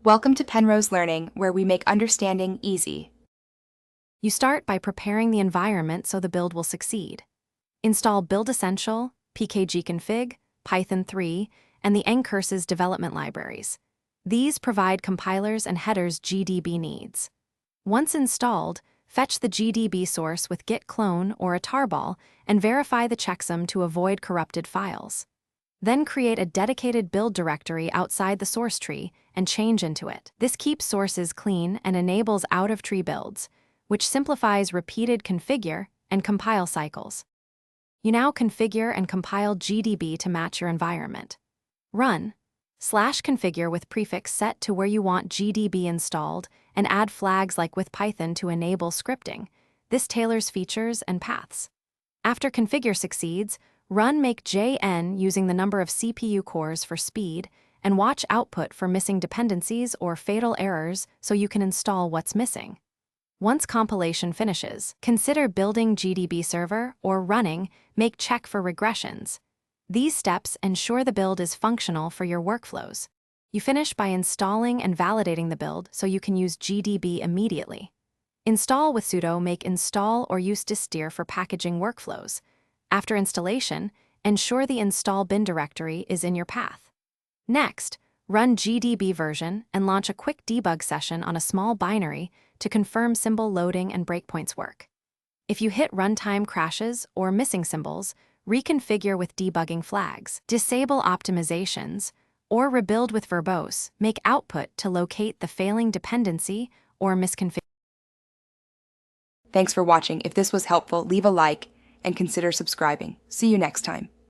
Welcome to Penrose Learning, where we make understanding easy. You start by preparing the environment so the build will succeed. Install Build Essential, pkgconfig, Python 3, and the ncurses development libraries. These provide compilers and headers GDB needs. Once installed, fetch the GDB source with git clone or a tarball and verify the checksum to avoid corrupted files. Then create a dedicated build directory outside the source tree and change into it. This keeps sources clean and enables out-of-tree builds, which simplifies repeated configure and compile cycles. You now configure and compile GDB to match your environment. Run /configure with prefix set to where you want GDB installed and add flags like with Python to enable scripting. This tailors features and paths. After configure succeeds, run Make Gdb using the number of CPU cores for speed and watch output for missing dependencies or fatal errors so you can install what's missing. Once compilation finishes, consider building GDB server or running Make check for regressions. These steps ensure the build is functional for your workflows. You finish by installing and validating the build so you can use GDB immediately. Install with sudo make install or use distdir for packaging workflows. After installation, ensure the install bin directory is in your path. Next, run GDB version and launch a quick debug session on a small binary to confirm symbol loading and breakpoints work. If you hit runtime crashes or missing symbols, reconfigure with debugging flags, disable optimizations, or rebuild with VuOS, make output to locate the failing dependency or misconfiguration. Thanks for watching. If this was helpful, leave a like and consider subscribing. See you next time.